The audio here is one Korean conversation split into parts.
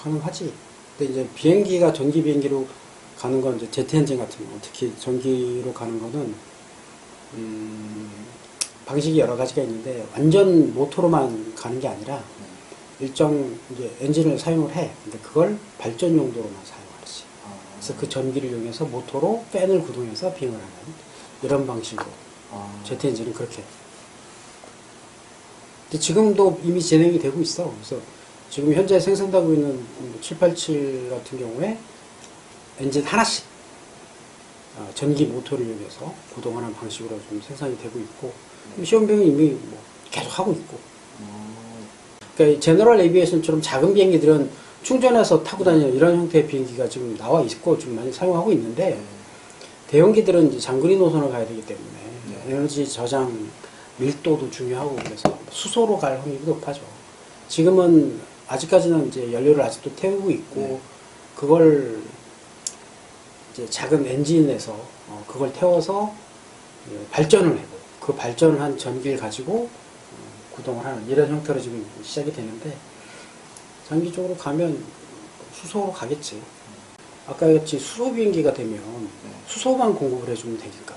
가능하지. 근데 이제 비행기가 전기 비행기로 가는 건 이제 제트 엔진 같은 거, 특히 전기로 가는 거는 방식이 여러 가지가 있는데 완전 모터로만 가는 게 아니라 일정 이제 엔진을 사용을 해. 근데 그걸 발전 용도로만 사용하지. 그래서 그 전기를 이용해서 모터로 팬을 구동해서 비행을 하는 이런 방식으로 제트 엔진은 그렇게. 근데 지금도 이미 진행이 되고 있어. 그래서 지금 현재 생산되고 있는 787 같은 경우에 엔진 하나씩 전기 모터를 이용해서 구동하는 방식으로 좀 생산이 되고 있고, 시험병이 이미 뭐 계속 하고 있고. 그러니까 제너럴 에비에이션처럼 작은 비행기들은 충전해서 타고 다니는 이런 형태의 비행기가 지금 나와 있고 좀 많이 사용하고 있는데, 대형기들은 이제 장거리 노선을 가야 되기 때문에 에너지 저장 밀도도 중요하고 그래서 수소로 갈 확률이 높아져. 지금은 아직까지는 이제 연료를 아직도 태우고 있고, 그걸 이제 작은 엔진에서 그걸 태워서 발전을 하고, 그 발전을 한 전기를 가지고 구동을 하는 이런 형태로 지금 시작이 되는데, 장기적으로 가면 수소로 가겠지. 아까 같이 수소 비행기가 되면 수소만 공급을 해주면 되니까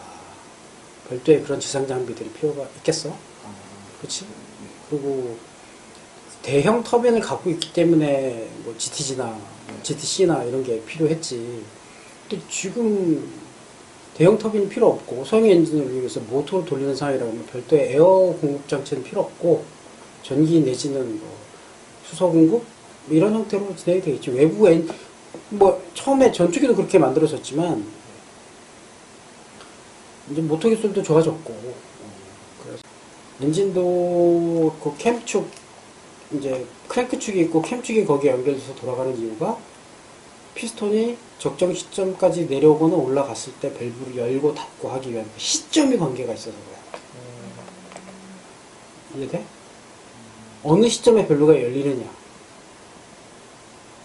별도의 그런 지상 장비들이 필요가 있겠어? 그렇지? 그리고 대형 터빈을 갖고 있기 때문에 뭐 GTG나 GTC나 이런 게 필요했지. 근데 지금 대형 터빈이 필요 없고 소형 엔진을 위해서 모터를 돌리는 상황이라고 하면 별도의 에어 공급 장치는 필요 없고, 전기 내지는 뭐 수소 공급 이런 형태로 진행이 되겠지. 외부 뭐 처음에 전투기도 그렇게 만들어졌지만 이제 모터 기술도 좋아졌고, 그래서 엔진도 그 캠축 이제 크랭크축이 있고 캠축이 거기에 연결돼서 돌아가는 이유가 피스톤이 적정 시점까지 내려오거나 올라갔을 때 밸브를 열고 닫고 하기 위한 시점이 관계가 있어서 그래. 이해돼? 어느 시점에 밸브가 열리느냐.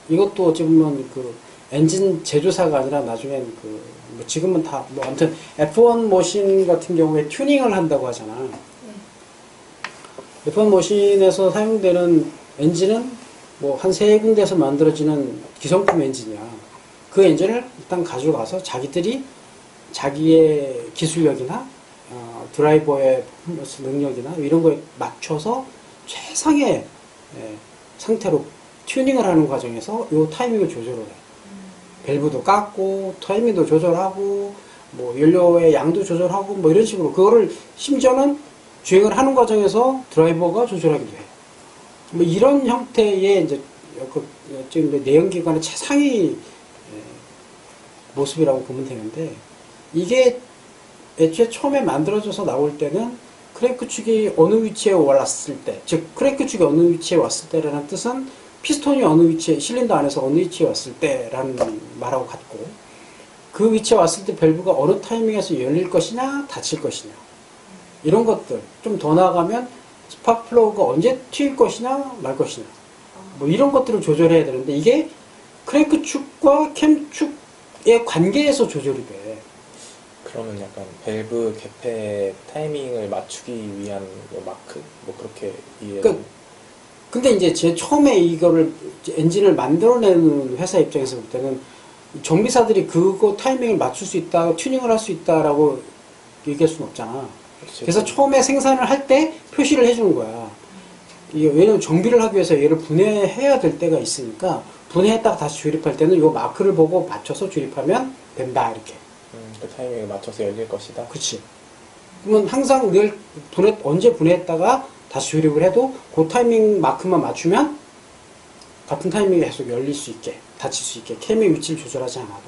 이것도 어찌 보면 그 엔진 제조사가 아니라 나중엔 뭐 지금은 다 뭐 아무튼 F1 머신 같은 경우에 튜닝을 한다고 하잖아. F1 머신에서 사용되는 엔진은 뭐 한 세 군데에서 만들어지는 기성품 엔진이야. 그 엔진을 일단 가져가서 자기들이 자기의 기술력이나 드라이버의 퍼포먼스 능력이나 이런 거에 맞춰서 최상의 상태로 튜닝을 하는 과정에서 이 타이밍을 조절을 해. 밸브도 깎고 타이밍도 조절하고 뭐 연료의 양도 조절하고 뭐 이런 식으로 그거를 심지어는 주행을 하는 과정에서 드라이버가 조절하기도 해. 뭐 이런 형태의 이제 지금 내연기관의 최상위 모습이라고 보면 되는데, 이게 애초에 처음에 만들어져서 나올 때는 크랭크축이 어느 위치에 올랐을 때, 즉 크랭크축이 어느 위치에 왔을 때라는 뜻은 피스톤이 어느 위치에, 실린더 안에서 어느 위치에 왔을 때라는 말하고 같고, 그 위치에 왔을 때 밸브가 어느 타이밍에서 열릴 것이냐 닫힐 것이냐 이런 것들, 좀 더 나아가면 스파크 플러그가 언제 튈 것이냐 말 것이냐 뭐 이런 것들을 조절해야 되는데, 이게 크랭크축과 캠축의 관계에서 조절이 돼. 그러면 약간 밸브 개폐 타이밍을 맞추기 위한 뭐 마크? 뭐 그렇게 이해를. 근데 이제 제 처음에 이거를 엔진을 만들어내는 회사 입장에서 볼 때는 정비사들이 그거 타이밍을 맞출 수 있다, 튜닝을 할 수 있다라고 얘기할 수는 없잖아. 그렇지. 그래서 처음에 생산을 할 때 표시를 해주는 거야. 이게 왜냐면 정비를 하기 위해서 얘를 분해해야 될 때가 있으니까, 분해했다가 다시 조립할 때는 이 마크를 보고 맞춰서 조립하면 된다, 이렇게. 그 타이밍에 맞춰서 열릴 것이다. 그치. 그러면 항상 늘 언제 분해했다가 다시 조립을 해도 그 타이밍 마크만 맞추면 같은 타이밍에 계속 열릴 수 있게, 닫힐 수 있게 캠의 위치를 조절하지 않아도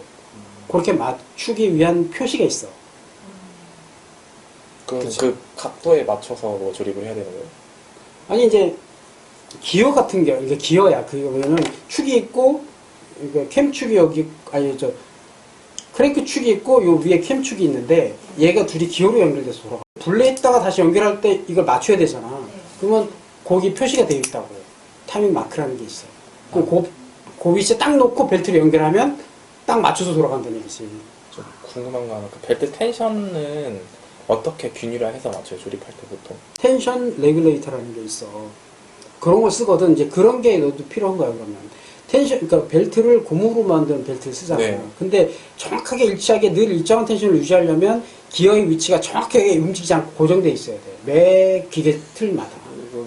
그렇게 맞추기 위한 표시가 있어. 그 각도에 맞춰서 뭐 조립을 해야 되는 거예요? 아니 이제 기어 같은 게, 이게 기어야. 그거는 축이 있고, 캠축이 여기, 아니 크랭크 축이 있고 요 위에 캠축이 있는데, 얘가 둘이 기어로 연결돼서 돌아가. 분리했다가 다시 연결할 때 이걸 맞춰야 되잖아. 그러면 거기 표시가 되어 있다고. 타이밍 마크라는 게 있어. 그 위치에 딱 놓고 벨트를 연결하면 딱 맞춰서 돌아간다는 얘기지. 좀 궁금한 거 하나. 그 벨트 텐션은 어떻게 균일화해서 맞춰요? 조립할 때 보통? 텐션 레귤레이터라는 게 있어. 그런 걸 쓰거든. 이제 그런 게 너도 필요한 거야, 그러면. 텐션, 그러니까 벨트를 고무로 만든 벨트를 쓰잖아요. 네. 근데 정확하게 일치하게 늘 일정한 텐션을 유지하려면 기어의 위치가 정확하게 움직이지 않고 고정돼 있어야 돼. 매 기계 틀마다.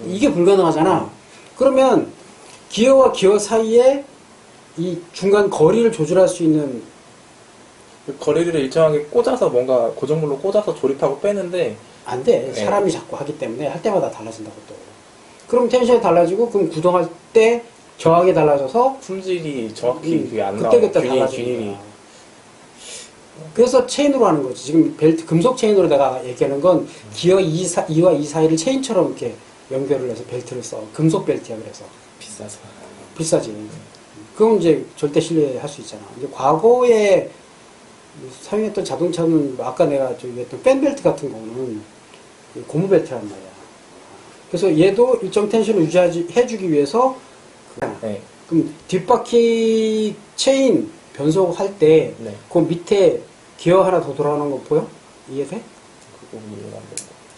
이게 불가능하잖아. 그러면 기어와 기어 사이에 이 중간 거리를 조절할 수 있는 거리를 일정하게 꽂아서 뭔가 고정물로 꽂아서 조립하고 빼는데 안 돼. 네. 사람이 자꾸 하기 때문에 할 때마다 달라진다고 또. 그럼 텐션이 달라지고 그럼 구동할 때 저항이 달라져서 품질이 정확히 그게 안 나와요. 그때그때 달라지는 거야. 그래서 체인으로 하는 거지. 지금 벨트 금속 체인으로 내가 얘기하는 건 기어 2와 2 사이를 체인처럼 이렇게 연결을 해서 벨트를 써. 금속 벨트야 그래서. 비싸서. 비싸지. 그건 이제 절대 신뢰할 수 있잖아. 이제 과거에 사용했던 자동차는 아까 내가 저기 했던 팬벨트 같은 거는 고무 벨트란 말이야. 그래서 얘도 일정 텐션을 유지해주기 위해서 네. 그럼 뒷바퀴 체인 변속할 때 네. 그 밑에 기어 하나 더 돌아가는 거 보여? 이해돼? 그거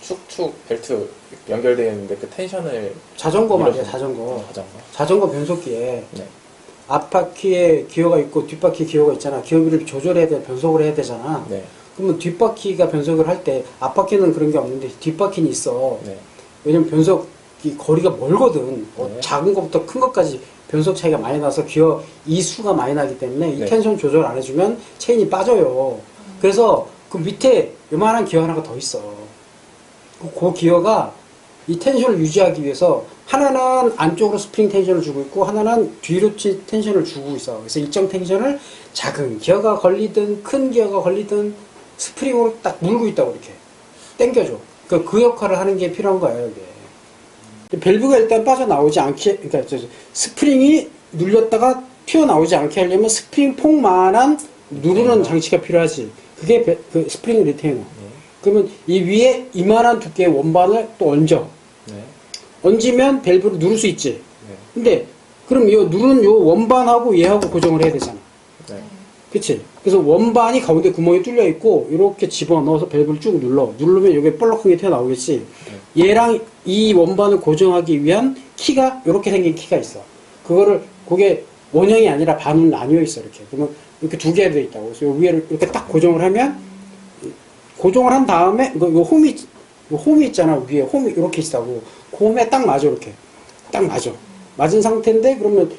축축 벨트 연결되어 있는데 그 텐션을 자전거 말이야, 밀어서- 자전거. 자전거. 변속기에 네. 앞바퀴에 기어가 있고 뒷바퀴 기어가 있잖아. 기어비를 조절해야 돼, 변속을 해야 되잖아. 네. 그러면 뒷바퀴가 변속을 할 때 앞바퀴는 그런 게 없는데 뒷바퀴는 있어. 네. 왜냐면 변속이 거리가 멀거든. 네. 작은 것부터 큰 것까지 변속 차이가 많이 나서 기어 이수가 많이 나기 때문에 이 네. 텐션 조절 안 해주면 체인이 빠져요. 그래서 그 밑에 요만한 기어 하나가 더 있어. 그 기어가 이 텐션을 유지하기 위해서 하나는 안쪽으로 스프링 텐션을 주고 있고 하나는 뒤로 텐션을 주고 있어. 그래서 일정 텐션을 작은 기어가 걸리든 큰 기어가 걸리든 스프링으로 딱 물고 있다고 이렇게 당겨줘. 그 역할을 하는 게 필요한 거예요, 이게. 밸브가 일단 빠져나오지 않게, 그러니까 스프링이 눌렸다가 튀어나오지 않게 하려면 스프링 폭만한 누르는 장치가 필요하지. 그게 그 스프링 리테이너. 그러면 이 위에 이만한 두께의 원반을 또 얹어. 네. 얹으면 밸브를 누를 수 있지. 네. 근데 그럼 요 누르는 요 원반하고 얘하고 고정을 해야 되잖아. 네. 그치? 그래서 원반이 가운데 구멍이 뚫려 있고 이렇게 집어넣어서 밸브를 쭉 누르면 이게 볼록한 게 튀어나오겠지. 얘랑 이 원반을 고정하기 위한 키가 이렇게 생긴 키가 있어. 그게 원형이 아니라 반으로 나뉘어 있어. 이렇게. 그러면 이렇게 두 개로 돼 있다고. 그래서 요 위에를 이렇게 딱 고정을 하면 고정을 한 다음에 요 홈이 있잖아. 위에 홈이 이렇게 있다고. 그 홈에 딱 맞아. 이렇게 딱 맞아. 맞은 상태인데 그러면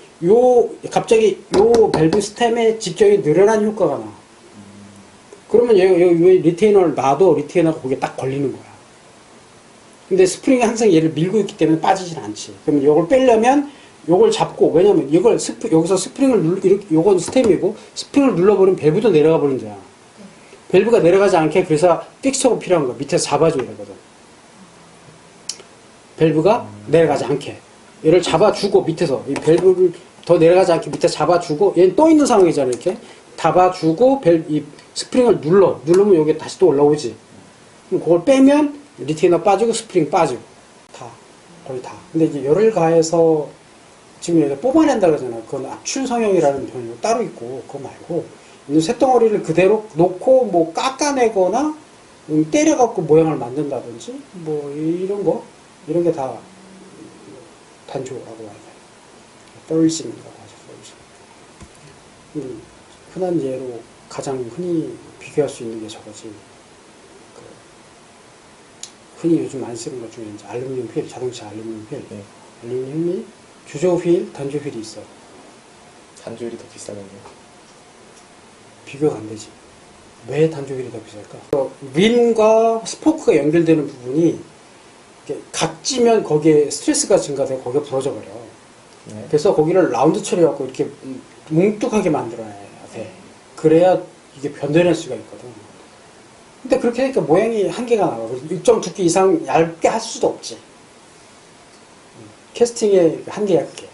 갑자기 요 밸브 스템의 직경이 늘어난 효과가 나. 그러면 요 리테이너를 놔도 리테이너가 거기에 딱 걸리는 거야. 근데 스프링이 항상 얘를 밀고 있기 때문에 빠지진 않지. 그러면 이걸 빼려면 요걸 잡고, 왜냐면 여기서 스프링을 요건 스템이고 스프링을 눌러버리면 밸브도 내려가 버린 거야. 밸브가 내려가지 않게 그래서 픽서가 필요한 거야. 밑에서 잡아줘야 되거든. 밸브가 내려가지 않게. 얘를 잡아주고 밑에서 이 밸브를 더 내려가지 않게 밑에 잡아주고 얘는 떠 있는 상황이잖아. 이렇게 잡아주고 이 스프링을 누르면 여기 다시 또 올라오지. 그럼 그걸 빼면 리테이너 빠지고 스프링 빠지고 거의 다. 근데 이제 열을 가해서 지금 여기가 뽑아낸다 그러잖아. 그건 압출 성형이라는 병이 따로 있고 그거 말고 있는 쇳덩어리를 그대로 놓고 뭐 깎아내거나 때려갖고 모양을 만든다든지 뭐 이런 게 다 단조라고 해야 돼. 펄싱이라고 하죠. 펄싱. 흔한 예로 가장 흔히 비교할 수 있는 게 저거지. 흔히 요즘 많이 쓰는 것 중에 이제 알루미늄 휠, 자동차 알루미늄 휠. 네. 알루미늄 휠, 주조 휠, 단조 휠이 있어. 단조율이 더 비싸겠네요. 비교가 안 되지. 왜 단조 휠이 더 비쌀까? 림과 스포크가 연결되는 부분이 각지면 거기에 스트레스가 증가되고 거기가 부러져 버려. 네. 그래서 거기를 라운드 처리하고 이렇게 뭉툭하게 만들어야 돼. 그래야 이게 변뎌낼 수가 있거든. 근데 그렇게 하니까 모양이 한계가 나와. 일정 두께 이상 얇게 할 수도 없지. 캐스팅의 한계야, 그게.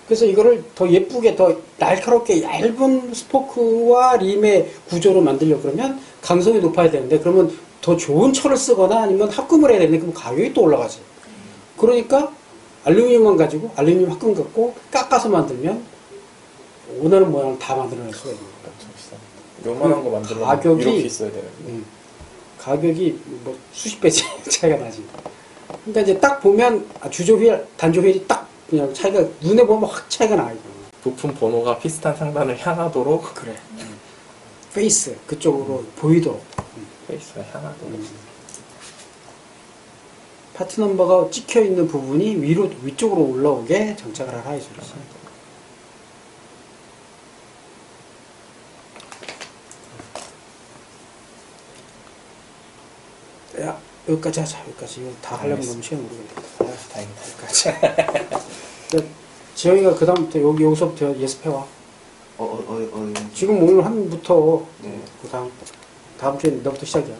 그래서 이거를 더 예쁘게, 더 날카롭게 얇은 스포크와 림의 구조로 만들려고 그러면 강성이 높아야 되는데, 그러면 더 좋은 철을 쓰거나 아니면 합금을 해야 되는데, 그럼 가격이 또 올라가지. 그러니까 알루미늄만 가지고, 알루미늄 합금 갖고 깎아서 만들면 원하는 모양을 다 만들어낼 수가 있는 거야. 엄청 비싸. 요만한 거 만들면 가격이- 이렇게 있어야 되는데. 가격이 뭐 수십 배 차이가 나지. 그러니까 이제 딱 보면 주조 휠, 단조 휠이 딱 그냥 차이가 눈에 보면 확 차이가 나. 이거. 부품 번호가 비슷한 상단을 향하도록 그래. 페이스 그쪽으로 보이도록. 페이스가 향하도록. 파트 넘버가 찍혀 있는 부분이 위쪽으로 올라오게 장착을 하라 이 소리지. 야, 여기까지 하자. 여기까지. 이거 다 하려면 너무 시간 모르겠다. 다행이다. 여기까지. 지영이가 그 다음부터 여기서부터 예습해와. 어디? 지금 오늘 한부터 네. 그 다음 주에 너부터 시작이야.